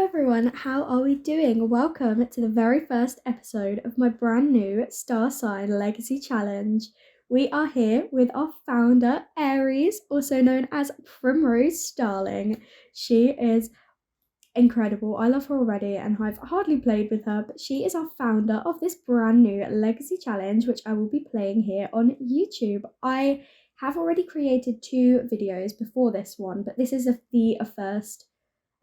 everyone, how are we doing? Welcome to the very first episode of my brand new Star Sign Legacy Challenge. We are here with our founder, Aries, also known as Primrose Starling. She is incredible. I love her already and I've hardly played with her, but she is our founder of this brand new Legacy Challenge, which I will be playing here on YouTube. I have already created 2 videos before this one, but this is the first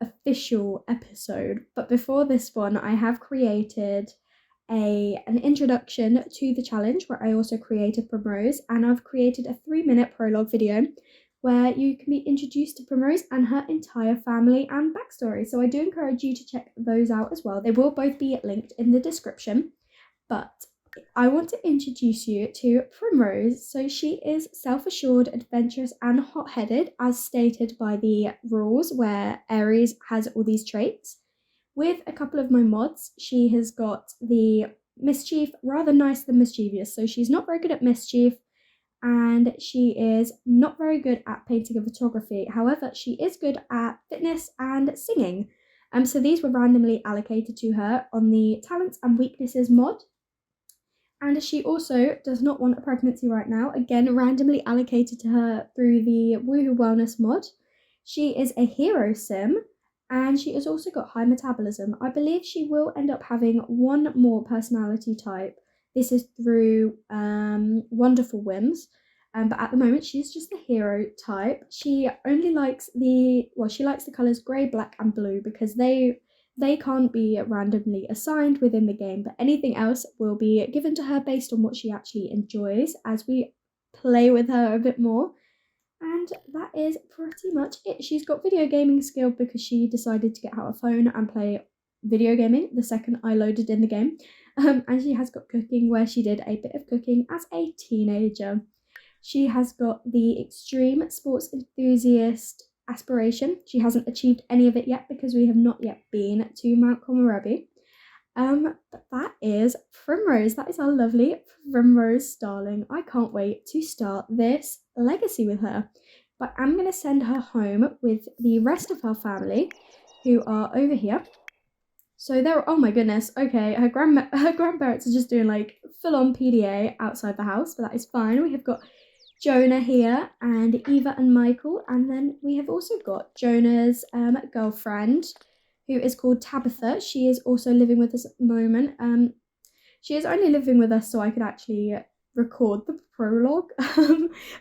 official episode. But before this one, I have created an introduction to the challenge where I also created Primrose, and I've created a 3-minute prologue video where you can be introduced to Primrose and her entire family and backstory. So I do encourage you to check those out as well. They will both be linked in the description. But I want to introduce you to Primrose. So she is self-assured, adventurous, and hot-headed, as stated by the rules, where Aries has all these traits. With a couple of my mods, she has got the mischief, rather nice than mischievous. So she's not very good at mischief, and she is not very good at painting and photography. However, she is good at fitness and singing. So these were randomly allocated to her on the talents and weaknesses mod. And she also does not want a pregnancy right now, again randomly allocated to her through the Woohoo Wellness mod. She is a hero sim, and she has also got high metabolism. I believe she will end up having one more personality type. This is through Wonderful Whims, but at the moment she's just the hero type. She only likes she likes the colours grey, black and blue because they can't be randomly assigned within the game, but anything else will be given to her based on what she actually enjoys as we play with her a bit more. And that is pretty much it. She's got video gaming skill because she decided to get out a phone and play video gaming the second I loaded in the game. And she has got cooking, where she did a bit of cooking as a teenager. She has got the extreme sports enthusiast aspiration. She hasn't achieved any of it yet because we have not yet been to Mount Komorebi. But that is Primrose. That is our lovely Primrose Starling. I can't wait to start this legacy with her. But I'm going to send her home with the rest of her family, who are over here. So they're, oh my goodness, okay, her grandparents are just doing like full-on PDA outside the house, but that is fine. We have got Jonah here and Eva and Michael, and then we have also got Jonah's girlfriend, who is called Tabitha. She is also living with us at the moment. She is only living with us so I could actually record the prologue.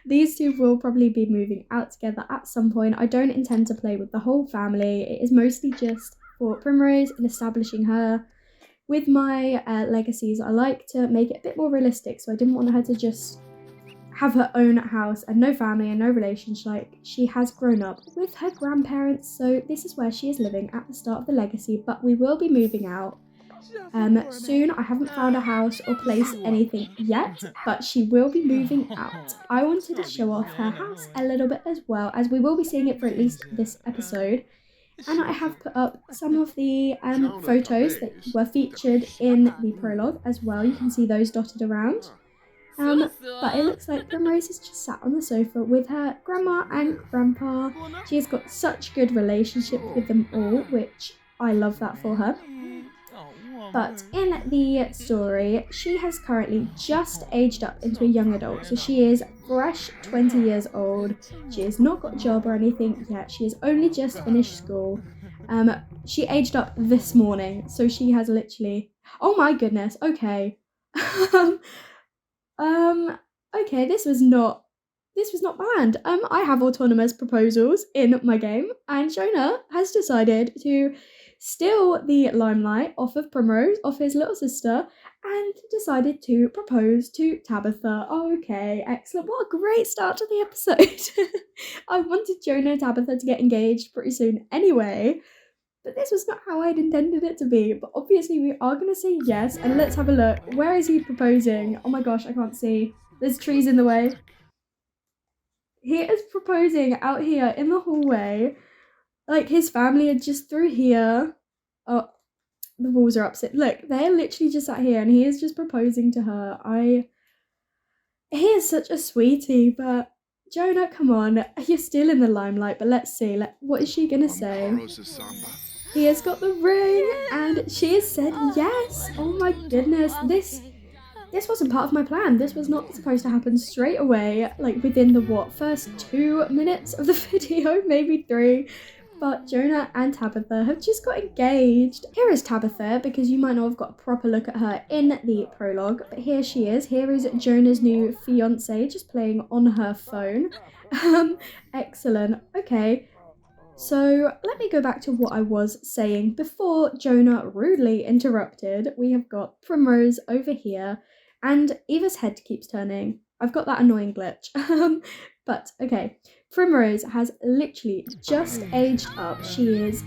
These two will probably be moving out together at some point. I don't intend to play with the whole family. It is mostly just for Primrose and establishing her. With my legacies, I like to make it a bit more realistic, so I didn't want her to just have her own house and no family and no relations. Like, she has grown up with her grandparents, so this is where she is living at the start of the legacy, but we will be moving out soon. I haven't found a house or place anything yet, but she will be moving out. I wanted to show off her house a little bit as well, as we will be seeing it for at least this episode. And I have put up some of the photos that were featured in the prologue as well. You can see those dotted around. But it looks like Primrose is just sat on the sofa with her grandma and grandpa. She has got such good relationship with them all, which I love that for her. But in the story, she has currently just aged up into a young adult. So she is fresh 20 years old. She has not got a job or anything yet. She has only just finished school. She aged up this morning. So she has literally... Oh my goodness. Okay. Okay, this was not planned. I have autonomous proposals in my game, and Jonah has decided to steal the limelight off of Primrose, off his little sister, and decided to propose to Tabitha. Okay, excellent. What a great start to the episode. I wanted Jonah and Tabitha to get engaged pretty soon anyway, but this was not how I'd intended it to be. But obviously we are going to say yes, and let's have a look. Where is he proposing? Oh my gosh, I can't see. There's trees in the way. He is proposing out here in the hallway. Like, his family are just through here. Oh, the walls are upset. Look, they're literally just sat here, and he is just proposing to her. He is such a sweetie, but Jonah, come on. You're still in the limelight, but let's see. What is she going to say? He has got the ring and she has said yes. Oh my goodness, this wasn't part of my plan. This was not supposed to happen straight away, like within the first 2 minutes of the video, maybe 3. But Jonah and Tabitha have just got engaged. Here is Tabitha, because you might not have got a proper look at her in the prologue, but here she is. Here is Jonah's new fiance, just playing on her phone. Excellent. Okay. So let me go back to what I was saying before Jonah rudely interrupted. We have got Primrose over here, and Eva's head keeps turning. I've got that annoying glitch. But okay, Primrose has literally just aged up. She is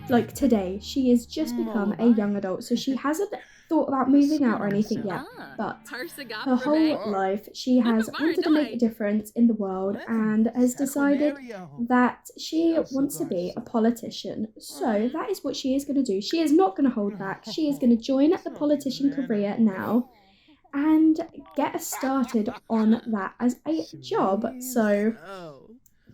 like today, she has just become a young adult, so she hasn't thought about moving out or anything yet, but her whole life she has wanted to make a difference in the world and has decided that she wants to be a politician. So that is what she is going to do. She is not going to hold back. She is going to join the politician career now and get us started on that as a job. So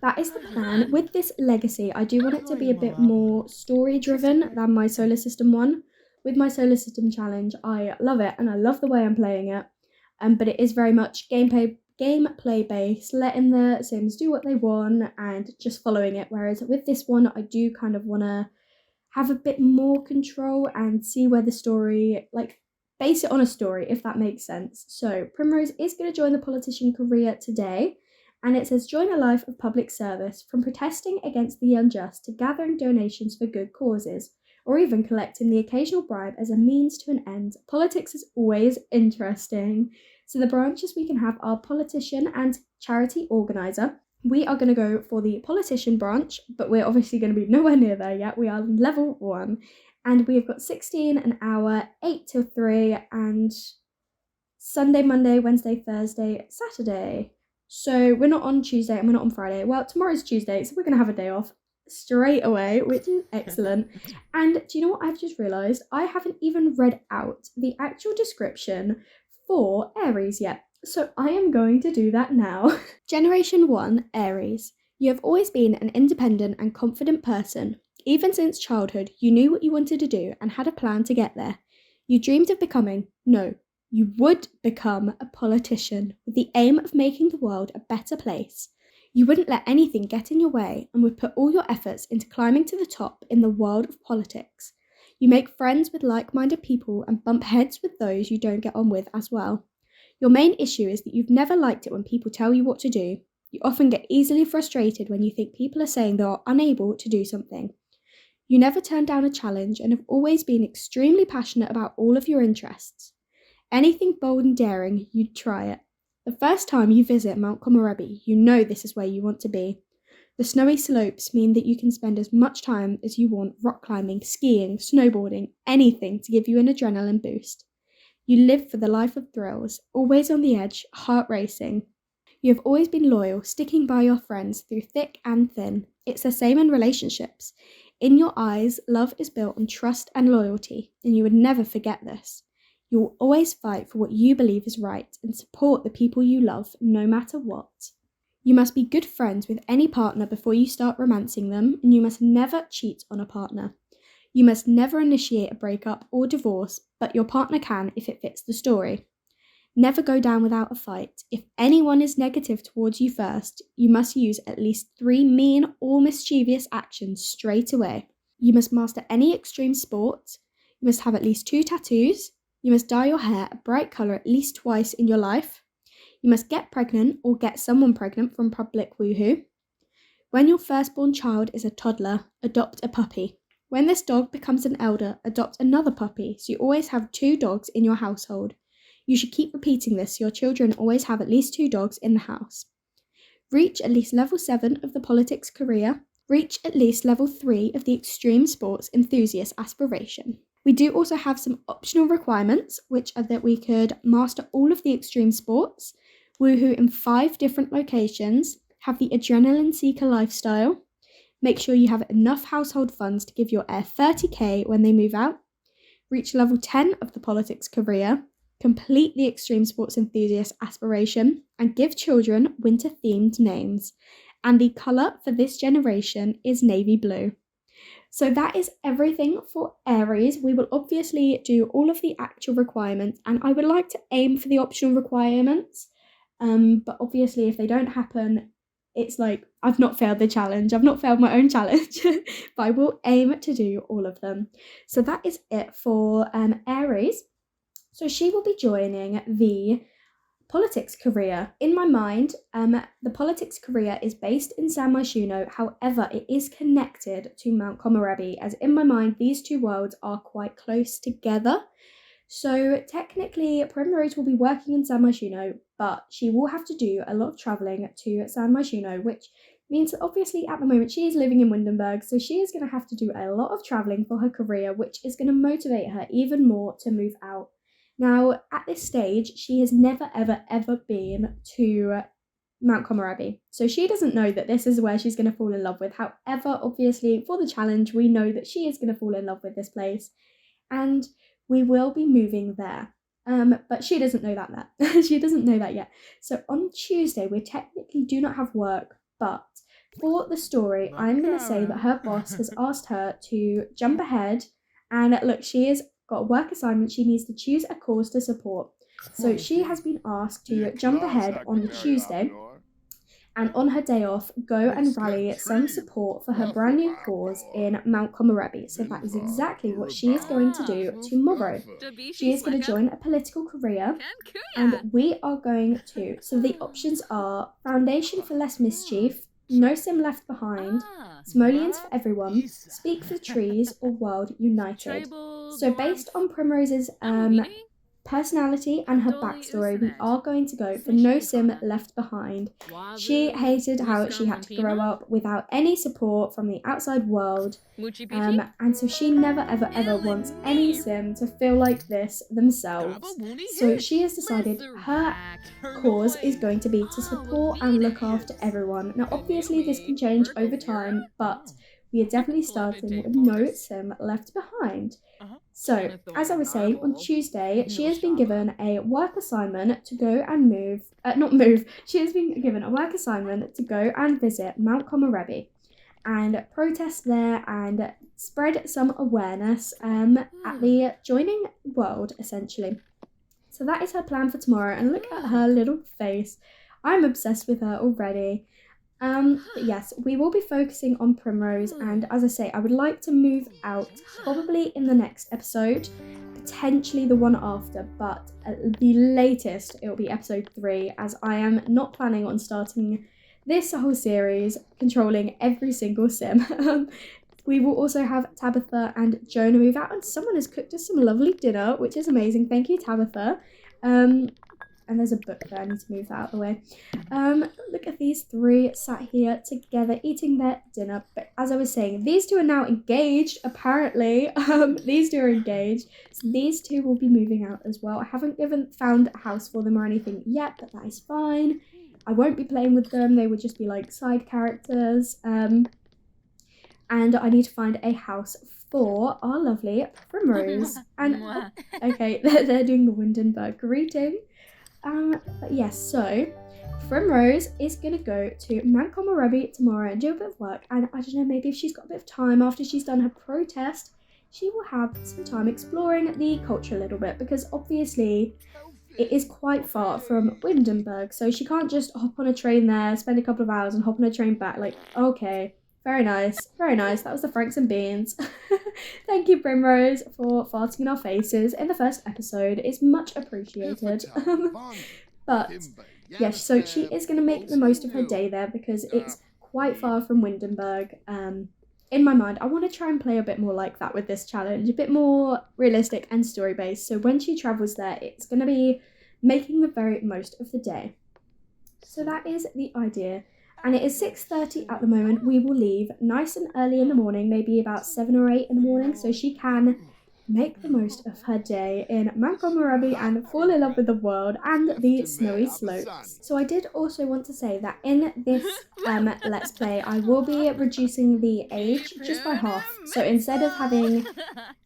that is the plan. With this legacy, I do want it to be a bit more story driven than my solar system one. With my solar system challenge, I love it and I love the way I'm playing it. But it is very much gameplay based, letting the Sims do what they want and just following it. Whereas with this one, I do kind of want to have a bit more control and see where the story, like, base it on a story, if that makes sense. So Primrose is going to join the politician career today. And it says, join a life of public service, from protesting against the unjust to gathering donations for good causes, or even collecting the occasional bribe as a means to an end. Politics is always interesting. So the branches we can have are politician and charity organiser. We are going to go for the politician branch, but we're obviously going to be nowhere near there yet. We are level 1. And we've got 16 an hour, 8 till 3, and Sunday, Monday, Wednesday, Thursday, Saturday. So we're not on Tuesday and we're not on Friday. Well, tomorrow's Tuesday, so we're going to have a day off straight away, which is excellent. And do you know what I've just realised? I haven't even read out the actual description for Aries yet. So I am going to do that now. Generation 1, Aries. You have always been an independent and confident person. Even since childhood, you knew what you wanted to do and had a plan to get there. You dreamed of becoming, no, you would become a politician with the aim of making the world a better place. You wouldn't let anything get in your way and would put all your efforts into climbing to the top in the world of politics. You make friends with like-minded people and bump heads with those you don't get on with as well. Your main issue is that you've never liked it when people tell you what to do. You often get easily frustrated when you think people are saying they are unable to do something. You never turn down a challenge and have always been extremely passionate about all of your interests. Anything bold and daring, you'd try it. The first time you visit Mount Komorebi, you know this is where you want to be. The snowy slopes mean that you can spend as much time as you want rock climbing, skiing, snowboarding, anything to give you an adrenaline boost. You live for the life of thrills, always on the edge, heart racing. You have always been loyal, sticking by your friends through thick and thin. It's the same in relationships. In your eyes, love is built on trust and loyalty, and you would never forget this. You will always fight for what you believe is right and support the people you love, no matter what. You must be good friends with any partner before you start romancing them, and you must never cheat on a partner. You must never initiate a breakup or divorce, but your partner can if it fits the story. Never go down without a fight. If anyone is negative towards you first, you must use at least 3 mean or mischievous actions straight away. You must master any extreme sport. You must have at least 2 tattoos. You must dye your hair a bright colour at least twice in your life. You must get pregnant or get someone pregnant from public woohoo. When your firstborn child is a toddler, adopt a puppy. When this dog becomes an elder, adopt another puppy, so you always have 2 dogs in your household. You should keep repeating this so your children always have at least 2 dogs in the house. Reach at least level 7 of the politics career. Reach at least level 3 of the extreme sports enthusiast aspiration. We do also have some optional requirements, which are that we could master all of the extreme sports, woohoo in 5 different locations, have the adrenaline seeker lifestyle, make sure you have enough household funds to give your heir 30k when they move out, reach level 10 of the politics career, complete the extreme sports enthusiast aspiration, and give children winter-themed names. And the colour for this generation is navy blue. So that is everything for Aries. We will obviously do all of the actual requirements, and I would like to aim for the optional requirements. But obviously, if they don't happen, it's like I've not failed the challenge. I've not failed my own challenge, but I will aim to do all of them. So that is it for Aries. So she will be joining the politics career. In my mind, the politics career is based in San Myshuno. However, it is connected to Mount Komorebi, as in my mind, these two worlds are quite close together. So technically, Primrose will be working in San Myshuno, but she will have to do a lot of travelling to San Myshuno, which means that obviously at the moment she is living in Windenburg, so she is going to have to do a lot of travelling for her career, which is going to motivate her even more to move out. Now, at this stage, she has never, ever been to Mount Komorebi, so she doesn't know that this is where she's going to fall in love with. However, obviously, for the challenge, we know that she is going to fall in love with this place, and we will be moving there. But she doesn't know that. She doesn't know that yet. So on Tuesday, we technically do not have work, but for the story, I'm going to say that her boss has asked her to jump ahead, and look, she has got a work assignment. She needs to choose a cause to support. So she has been asked to jump ahead on the Tuesday, and on her day off, go and rally some support for her brand new cause in Mount Komorebi. So that is exactly what she is going to do tomorrow. She is going to join a political career, and we are going to. So the options are Foundation for Less Mischief, No Sim Left Behind, Simoleons for Everyone, Speak for the Trees, or World United. So based on Primrose's personality and her backstory, we are going to go for No Sim Left Behind. She hated how she had to grow up without any support from the outside world, and so she never ever wants any sim to feel like this themselves. So she has decided her cause is going to be to support and look after everyone. Now obviously this can change over time, but we are definitely starting with No Sim Left Behind. So, as I was saying, on Tuesday, she has been given a work assignment to go and she has been given a work assignment to go and visit Mount Komorebi and protest there and spread some awareness at the joining world, essentially. So that is her plan for tomorrow, and look at her little face. I'm obsessed with her already. But yes, we will be focusing on Primrose, and as I say, I would like to move out probably in the next episode, potentially the one after, but at the latest it will be episode 3, as I am not planning on starting this whole series controlling every single sim. We will also have Tabitha and Jonah move out, and someone has cooked us some lovely dinner, which is amazing. Thank you, Tabitha. And there's a book there, I need to move that out of the way. Look at these 3 sat here together eating their dinner. But as I was saying, these 2 are now engaged, apparently. These 2 are engaged. So these 2 will be moving out as well. I haven't found a house for them or anything yet, but that is fine. I won't be playing with them. They would just be like side characters. And I need to find a house for our lovely Primrose. And okay, they're doing the Windenburg greeting. But yes, so Primrose is going to go to Mount Komorebi tomorrow and do a bit of work, and I don't know, maybe if she's got a bit of time after she's done her protest, she will have some time exploring the culture a little bit, because obviously it is quite far from Windenburg, so she can't just hop on a train there, spend a couple of hours and hop on a train back. Like, okay, very nice, that was the Franks and Beans. Thank you, Primrose, for farting in our faces in the first episode. It's much appreciated. But yes, so she is going to make the most of her day there, because it's quite far from Windenburg. In my mind, I want to try and play a bit more like that with this challenge, a bit more realistic and story-based, so when she travels there, it's going to be making the very most of the day. So that is the idea. And it is 6:30 at the moment. We will leave nice and early in the morning, maybe about 7 or 8 in the morning, so she can make the most of her day in Mount Komorebi and fall in love with the world and the snowy slopes. So I did also want to say that in this Let's Play, I will be reducing the age just by half. So instead of having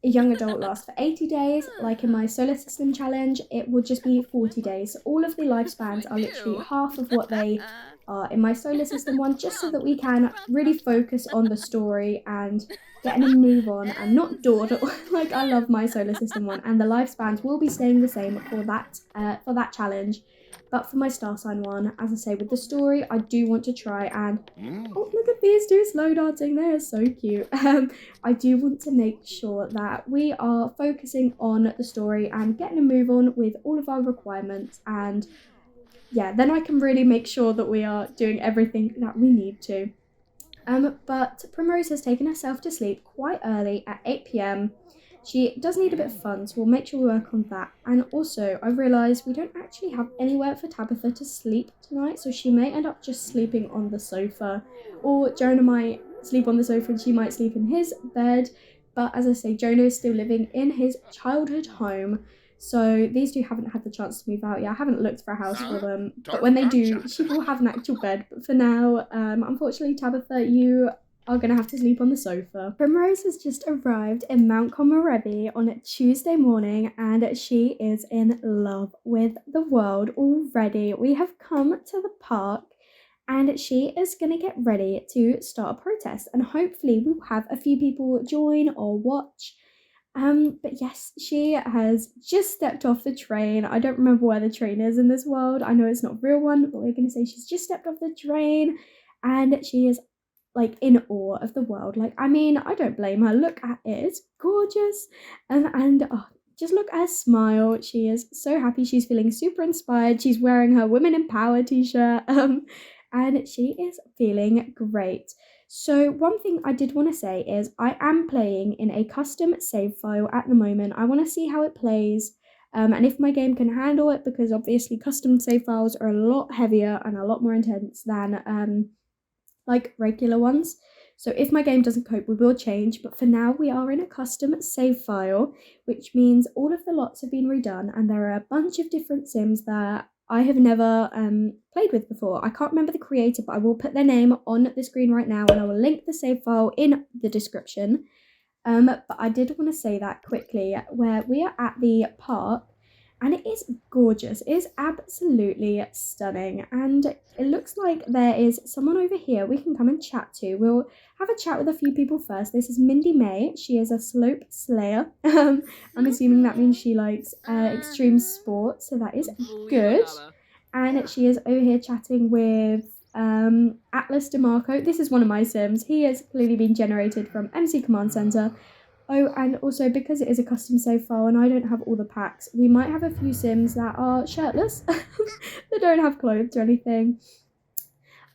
a young adult last for 80 days, like in my solar system challenge, it would just be 40 days. So all of the lifespans are literally half of what they are in my solar system one, just so that we can really focus on the story and getting a move on and not dawdle. Like, I love my solar system one, and the lifespans will be staying the same for that challenge. But for my star sign one, as I say, with the story, I do want to try and oh, look at these two slow dancing. They are so cute. I do want to make sure that we are focusing on the story and getting a move on with all of our requirements, and yeah, then I can really make sure that we are doing everything that we need to. But Primrose has taken herself to sleep quite early at 8 p.m. She does need a bit of fun, so we'll make sure we work on that. And also, I realised we don't actually have anywhere for Tabitha to sleep tonight, so she may end up just sleeping on the sofa. Or Jonah might sleep on the sofa and she might sleep in his bed. But as I say, Jonah is still living in his childhood home, so these two haven't had the chance to move out yet. I haven't looked for a house for them, but when they do, she will have an actual bed. But for now, unfortunately, Tabitha, you are going to have to sleep on the sofa. Primrose has just arrived in Mount Komorebi on a Tuesday morning, and she is in love with the world already. We have come to the park, and she is going to get ready to start a protest, and hopefully we'll have a few people join or watch. But yes, she has just stepped off the train. I don't remember where the train is in this world. I know it's not a real one, but we're going to say she's just stepped off the train, and she is like in awe of the world. Like, I mean, I don't blame her. Look at it. It's gorgeous. And oh, just look at her smile. She is so happy. She's feeling super inspired. She's wearing her Women in Power t-shirt. And she is feeling great. So one thing I did want to say is I am playing in a custom save file at the moment. I want to see how it plays, and if my game can handle it, because obviously custom save files are a lot heavier and a lot more intense than like regular ones. So if my game doesn't cope, we will change. But for now, we are in a custom save file, which means all of the lots have been redone, and there are a bunch of different sims that I have never played with before. I can't remember the creator, but I will put their name on the screen right now, and I will link the save file in the description. But I did want to say that quickly, where we are at the park, and it is gorgeous. It is absolutely stunning, and it looks like there is someone over here we can come and chat to. We'll have a chat with a few people first. This is Mindy May. She is a slope slayer. I'm assuming that means she likes extreme sports, so that is good. And she is over here chatting with Atlas DeMarco. This is one of my sims. He has clearly been generated from MC Command Center. Oh, and also because it is a custom save file and I don't have all the packs, we might have a few sims that are shirtless. They don't have clothes or anything.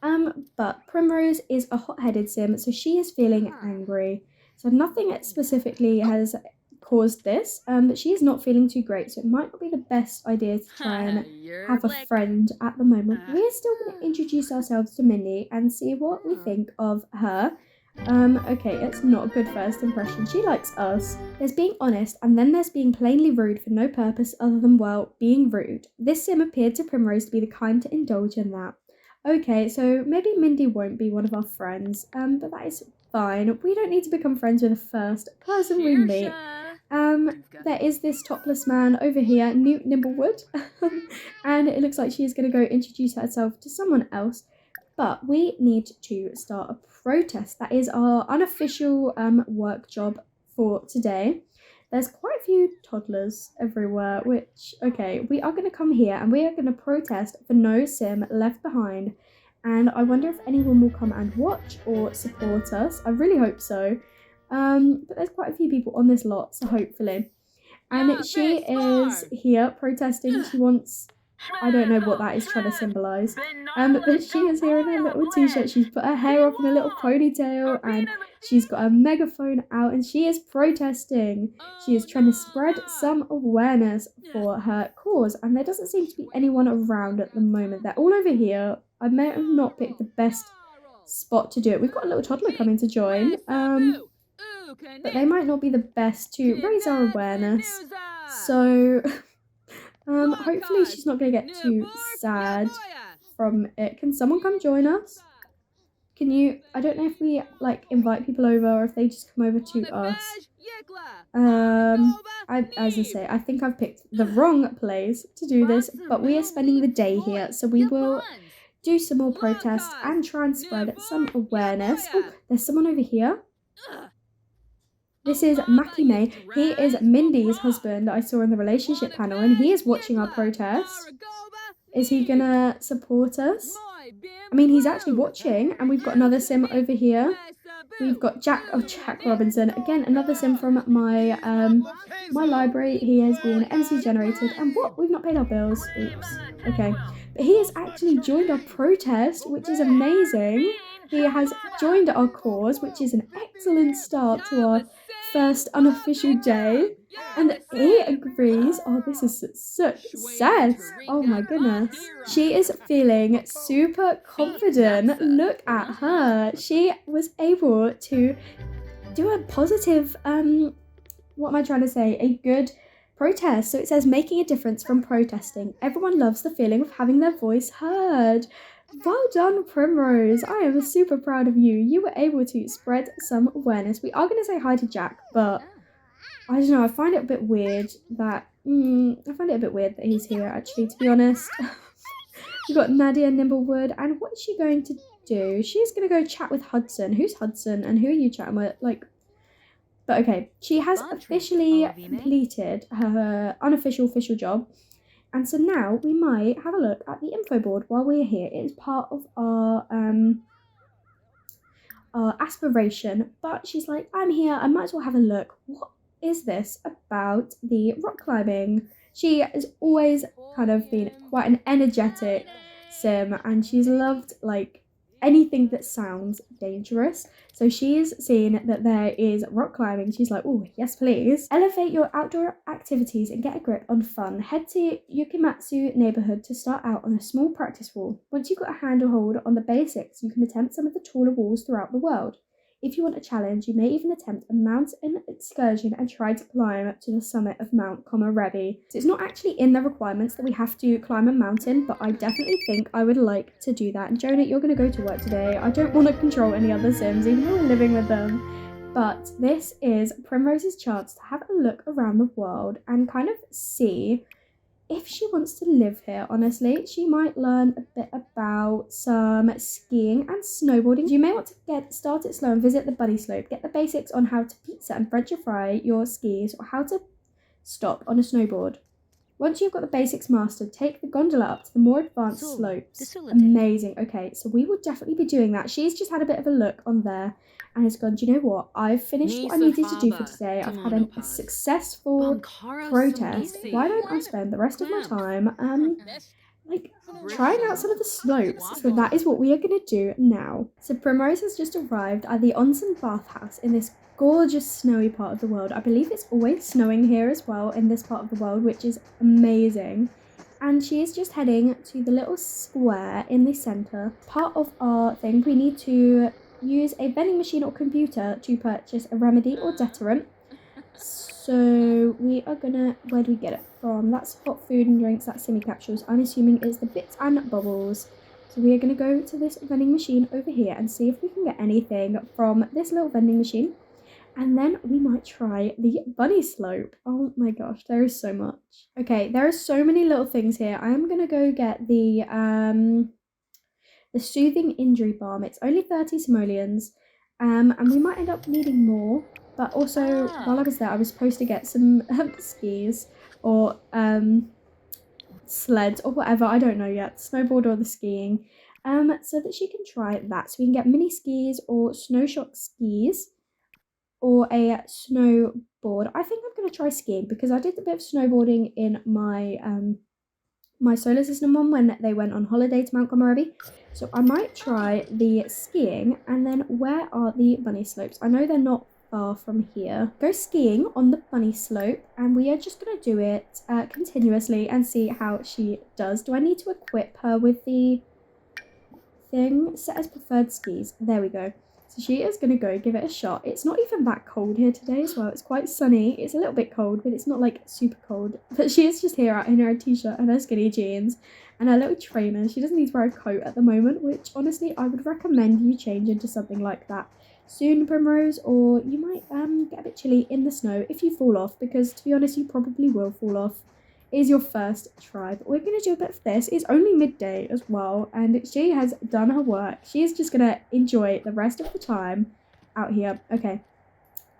But Primrose is a hot-headed sim, so she is feeling angry. So nothing specifically has caused this, but she is not feeling too great, so it might not be the best idea to try and have a friend at the moment. We're still going to introduce ourselves to Mindy and see what we think of her. Okay, it's not a good first impression. She likes us. There's being honest, and then there's being plainly rude for no purpose other than, well, being rude. This sim appeared to Primrose to be the kind to indulge in that. Okay, so maybe Mindy won't be one of our friends, but that is fine. We don't need to become friends with the first person we meet. There is this topless man over here, Newt Nimblewood, and it looks like she is going to go introduce herself to someone else. But we need to start a protest. That is our unofficial work job for today. There's quite a few toddlers everywhere, which, okay, we are going to come here and we are going to protest for no sim left behind. And I wonder if anyone will come and watch or support us. I really hope so. But there's quite a few people on this lot, so hopefully. And she is here protesting. She wants... I don't know what that is trying to symbolise. But she is here in her little t-shirt. She's put her hair up in a little ponytail and she's got a megaphone out and she is protesting. She is trying to spread some awareness for her cause, and there doesn't seem to be anyone around at the moment. They're all over here. I may have not picked the best spot to do it. We've got a little toddler coming to join. But they might not be the best to raise our awareness. So... hopefully she's not going to get too sad from it. Can someone come join us? Can you... I don't know if we, like, invite people over or if they just come over to us. As I say, I think I've picked the wrong place to do this, but we are spending the day here, so we will do some more protests and try and spread some awareness. Oh, there's someone over here. This is Mackie May. He is Mindy's husband I saw in the relationship panel, and he is watching our protest. Is he gonna support us? I mean, he's actually watching, and we've got another sim over here. We've got Jack Robinson. Again, another sim from my my library. He has been MC generated. And what? We've not paid our bills. Oops. Okay. But he has actually joined our protest, which is amazing. He has joined our cause, which is an excellent start to our first unofficial day. And he agrees. Oh, this is success. Oh my goodness. She is feeling super confident. Look at her. She was able to do a positive, what am I trying to say? A good protest. So it says, making a difference from protesting. Everyone loves the feeling of having their voice heard. Well done, Primrose. I am super proud of you. You were able to spread some awareness. We are going to say hi to Jack, but I don't know. I find it a bit weird that he's here, actually, to be honest. We've got Nadia Nimblewood, and what is she going to do? She's going to go chat with Hudson. Who's Hudson, and who are you chatting with? But okay, she has officially completed her official job. And so now we might have a look at the info board while we're here. It is part of our aspiration. But she's like, I'm here, I might as well have a look. What is this about the rock climbing? She has always kind of been quite an energetic sim, and she's loved anything that sounds dangerous. So she's seen that there is rock climbing. She's like, oh, yes, please. Elevate your outdoor activities and get a grip on fun. Head to Yukimatsu neighborhood to start out on a small practice wall. Once you've got a handhold on the basics, you can attempt some of the taller walls throughout the world. If you want a challenge, you may even attempt a mountain excursion and try to climb up to the summit of Mount Komorebi. So it's not actually in the requirements that we have to climb a mountain, but I definitely think I would like to do that. And Jonah, you're going to go to work today. I don't want to control any other sims, even though we're living with them. But this is Primrose's chance to have a look around the world and kind of see if she wants to live here. Honestly, she might learn a bit about some skiing and snowboarding. You may want to get started slow and visit the bunny slope. Get the basics on how to pizza and French fry your skis, or how to stop on a snowboard. Once you've got the basics mastered, take the gondola up to the more advanced slopes. Amazing. Okay, so we will definitely be doing that. She's just had a bit of a look on there and has gone, do you know what? I've finished what I needed to do for today. I've had a successful protest. Why don't I spend the rest of my time trying out some of the slopes? So that is what we are going to do now. So Primrose has just arrived at the onsen bathhouse in this gorgeous snowy part of the world. I believe it's always snowing here as well in this part of the world, which is amazing. And she is just heading to the little square in the center. Part of our thing, we need to use a vending machine or computer to purchase a remedy or deterrent. So we are gonna, where do we get it from? That's hot food and drinks, that's semi capsules. I'm assuming it's the bits and bubbles. So we are gonna go to this vending machine over here and see if we can get anything from this little vending machine. And then we might try the bunny slope. Oh my gosh, there is so much. Okay, there are so many little things here. I am gonna go get the soothing injury balm. It's only 30 simoleons, and we might end up needing more. But also, while I was there, I was supposed to get some skis or sleds or whatever. I don't know yet. Snowboard or the skiing. So that she can try that. So we can get mini skis or snow shock skis or a snowboard. I think I'm going to try skiing because I did a bit of snowboarding in my my solar system one when they went on holiday to Mount Komorebi. So I might try the skiing. And then where are the bunny slopes? I know they're not far from here. Go skiing on the bunny slope, and we are just going to do it continuously and see how she does. Do I need to equip her with the thing? Set as preferred skis. There we go. So she is going to go give it a shot. It's not even that cold here today as well. It's quite sunny. It's a little bit cold, but it's not like super cold. But she is just here out in her t-shirt and her skinny jeans and her little trainers. She doesn't need to wear a coat at the moment, which honestly I would recommend you change into something like that soon, Primrose, or you might get a bit chilly in the snow if you fall off, because to be honest, you probably will fall off is your first try, but we're going to do a bit of this. It's only midday as well, and she has done her work. She is just going to enjoy the rest of the time out here. Okay.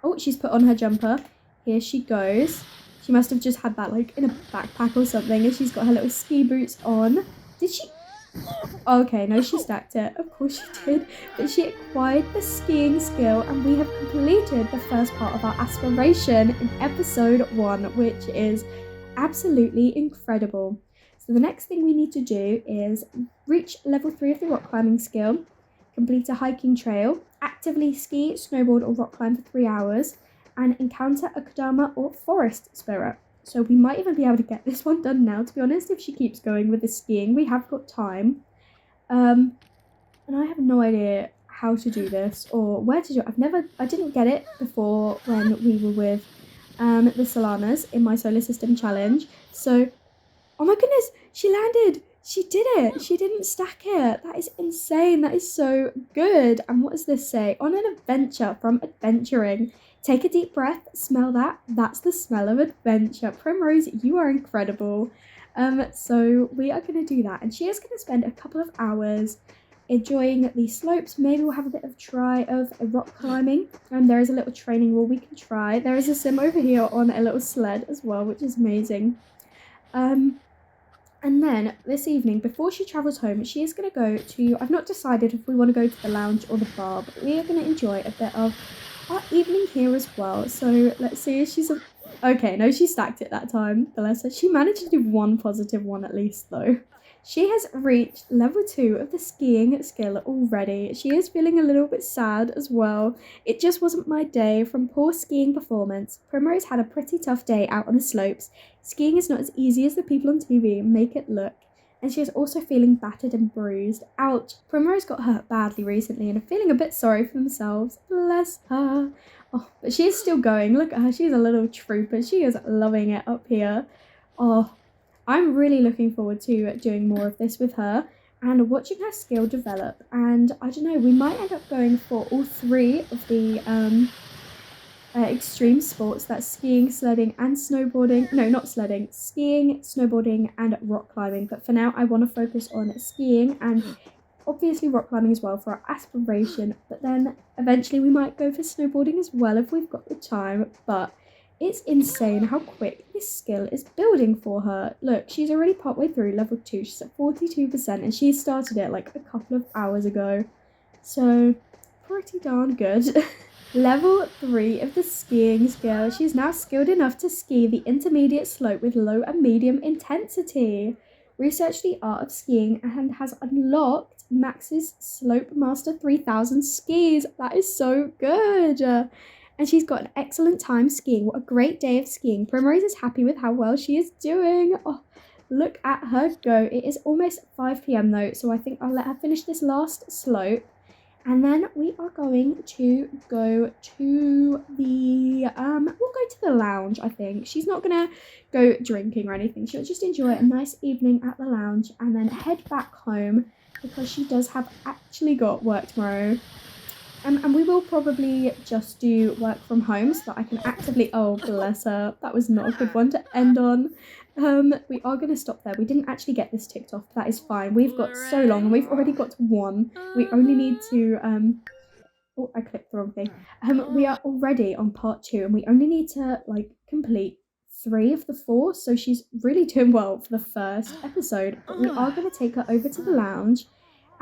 Oh, she's put on her jumper. Here she goes. She must have just had that like in a backpack or something, and she's got her little ski boots on. Did she? Okay, no, she stacked it. Of course she did. But she acquired the skiing skill, and we have completed the first part of our aspiration in episode 1, which is absolutely incredible. So the next thing we need to do is reach level 3 of the rock climbing skill, complete a hiking trail, actively ski, snowboard or rock climb for 3 hours, and encounter a Kodama or forest spirit. So we might even be able to get this one done now, to be honest, if she keeps going with the skiing. We have got time. And I have no idea how to do this or where to do it. I didn't get it before when we were with the Solanas in my solar system challenge. So, oh my goodness, she landed. She did it. She didn't stack it. That is insane. That is so good. And what does this say? On an adventure from adventuring. Take a deep breath. Smell that. That's the smell of adventure. Primrose, you are incredible. So we are going to do that. And she is going to spend a couple of hours enjoying the slopes. Maybe we'll have a bit of try of rock climbing. And there is a little training wheel we can try. There is a sim over here on a little sled as well, which is amazing. And then this evening, before she travels home, she is going to go to, I've not decided if we want to go to the lounge or the bar, but we are going to enjoy a bit of our evening here as well. So let's see if she's, okay, no, she stacked it that time, bless her. She managed to do one positive one at least though. She has reached level 2 of the skiing skill already. She is feeling a little bit sad as well. It just wasn't my day from poor skiing performance. Primrose had a pretty tough day out on the slopes. Skiing is not as easy as the people on TV make it look. And she is also feeling battered and bruised. Ouch. Primrose got hurt badly recently and are feeling a bit sorry for themselves. Bless her. Oh, but she is still going. Look at her. She's a little trooper. She is loving it up here. Oh, I'm really looking forward to doing more of this with her and watching her skill develop. And I don't know, we might end up going for all 3 of the extreme sports. That's skiing, sledding and snowboarding. No, not sledding. Skiing, snowboarding and rock climbing. But for now, I want to focus on skiing and obviously rock climbing as well for our aspiration. But then eventually we might go for snowboarding as well if we've got the time. But it's insane how quick this skill is building for her. Look, she's already partway through level 2. She's at 42% and she started it like a couple of hours ago. So, pretty darn good. Level 3 of the skiing skill. She's now skilled enough to ski the intermediate slope with low and medium intensity. Researched the art of skiing and has unlocked Max's Slope Master 3000 skis. That is so good. And she's got an excellent time skiing. What a great day of skiing. Primrose is happy with how well she is doing. Oh, look at her go. It is almost 5 p.m. though, so I think I'll let her finish this last slope. And then we are going to go to the, we'll go to the lounge, I think. She's not going to go drinking or anything. She'll just enjoy a nice evening at the lounge and then head back home because she does have actually got work tomorrow. And we will probably just do work from home so that I can actively, oh bless her, that was not a good one to end on. We are going to stop there. We didn't actually get this ticked off. That is fine. We've got so long and we've already got to 1. We only need to, oh, I clicked the wrong thing. We are already on part 2 and we only need to like complete 3 of the 4. So she's really doing well for the first episode. But we are going to take her over to the lounge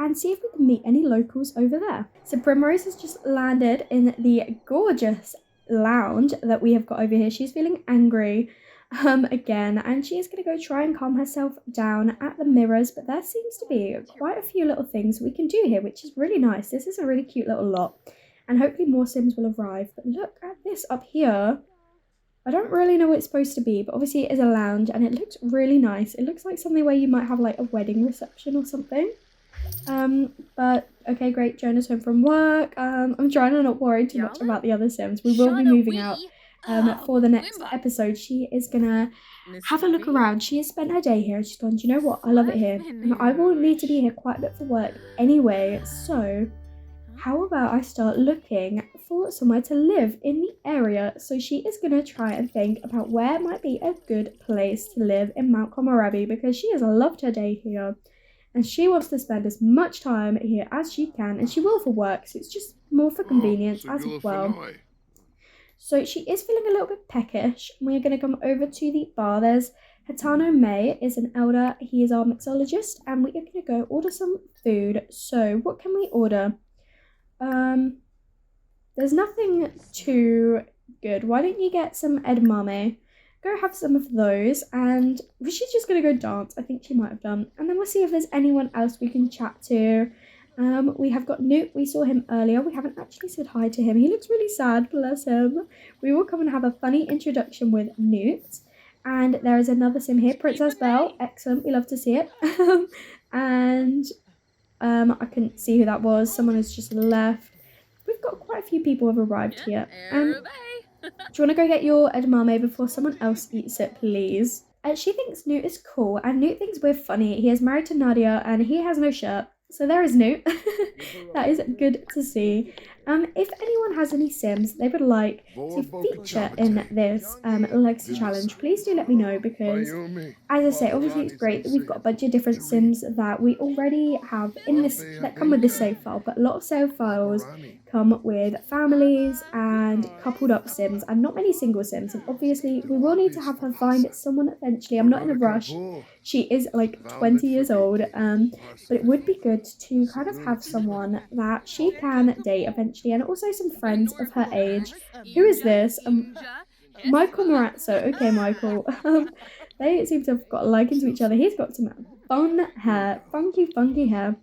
and see if we can meet any locals over there. So Primrose has just landed in the gorgeous lounge that we have got over here. She's feeling angry again, and she is going to go try and calm herself down at the mirrors, but there seems to be quite a few little things we can do here, which is really nice. This is a really cute little lot, and hopefully more Sims will arrive. But look at this up here. I don't really know what it's supposed to be, but obviously it is a lounge, and it looks really nice. It looks like something where you might have like a wedding reception or something. But okay, great. Jonah's home from work. I'm trying to not worry too much about the other Sims. We will be moving out for the next episode. She is gonna have a look around. She has spent her day here. She's gone, do you know what? I love it here. And I will need to be here quite a bit for work anyway. So how about I start looking for somewhere to live in the area? So she is going to try and think about where might be a good place to live in Mount Komorebi, because she has loved her day here and she wants to spend as much time here as she can, and she will for work, so it's just more for convenience as well. So she is feeling a little bit peckish. We're going to come over to the bar. There's Hitano May is an elder. He is our mixologist, and we are going to go order some food. So what can we order? There's nothing too good. Why don't you get some edamame? Go have some of those, and she's just going to go dance. I think she might have done. And then we'll see if there's anyone else we can chat to. We have got Newt. We saw him earlier. We haven't actually said hi to him. He looks really sad, bless him. We will come and have a funny introduction with Newt. And there is another sim here, Princess Belle. Excellent, we love to see it. And I couldn't see who that was. Someone has just left. We've got quite a few people have arrived here. Do you want to go get your edamame before someone else eats it, please? She thinks Newt is cool, and Newt thinks we're funny. He is married to Nadia, and he has no shirt. So there is Newt. That is good to see. If anyone has any sims they would like to feature in this legacy challenge, please do let me know, because as I say, obviously it's great that we've got a bunch of different sims that we already have in this, that come with this save file, but a lot of save files come with families and coupled up sims and not many single sims, and obviously we will need to have her find someone eventually. I'm not in a rush. She is like 20 years old, but it would be good to kind of have someone that she can date eventually, and also some friends of her age. Who is this? Michael Morazzo. Okay, Michael. They seem to have got a liking to each other. He's got some fun hair, funky hair.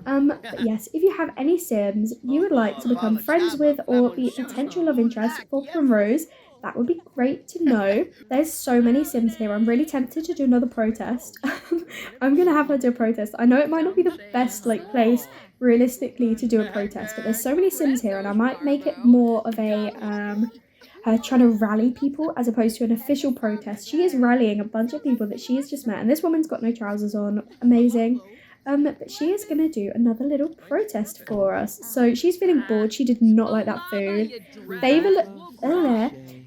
But yes, if you have any sims you would like to become friends with or be potential love interest for Primrose, that would be great to know. There's so many sims here. I'm really tempted to do another protest. I'm gonna have her do a protest. I know it might not be the best place realistically to do a protest, but there's so many sims here, and I might make it more of a her trying to rally people as opposed to an official protest. She is rallying a bunch of people that she has just met, and this woman's got no trousers on. Amazing. But she is going to do another little protest for us. So she's feeling bored. She did not like that food.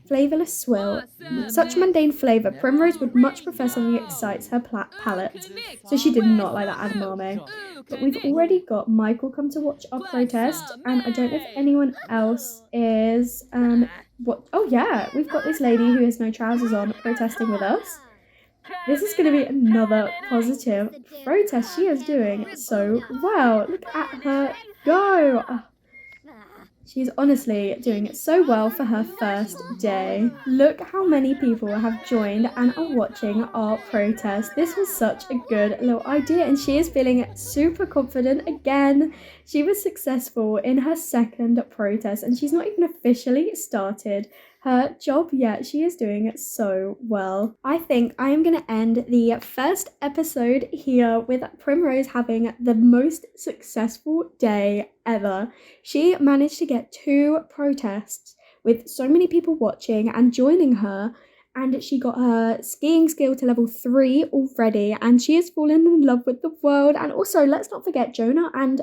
Flavorless swill. Such mundane flavour. Primrose would much prefer something that excites her palate. So she did not like that edamame. But we've already got Michael come to watch our protest. And I don't know if anyone else is... Oh yeah, we've got this lady who has no trousers on protesting with us. This is going to be another positive protest. She is doing so well. Look at her go. Oh, she's honestly doing so well for her first day. Look how many people have joined and are watching our protest. This was such a good little idea, and she is feeling super confident again. She was successful in her second protest, and she's not even officially started her job yet. She is doing so well. I think I am going to end the first episode here with Primrose having the most successful day ever. She managed to get 2 protests with so many people watching and joining her, and she got her skiing skill to level 3 already, and she has fallen in love with the world. And also, let's not forget, Jonah and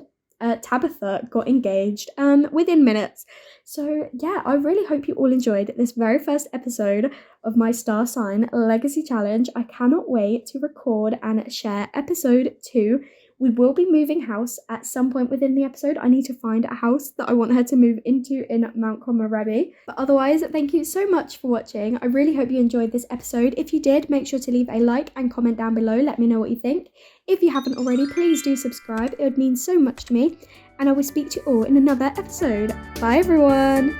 Tabitha got engaged within minutes. So yeah, I really hope you all enjoyed this very first episode of my star sign legacy challenge. I cannot wait to record and share episode 2. We will be moving house at some point within the episode. I need to find a house that I want her to move into in Mount Komorebi. But otherwise, thank you so much for watching. I really hope you enjoyed this episode. If you did, make sure to leave a like and comment down below. Let me know what you think. If you haven't already, please do subscribe. It would mean so much to me. And I will speak to you all in another episode. Bye everyone!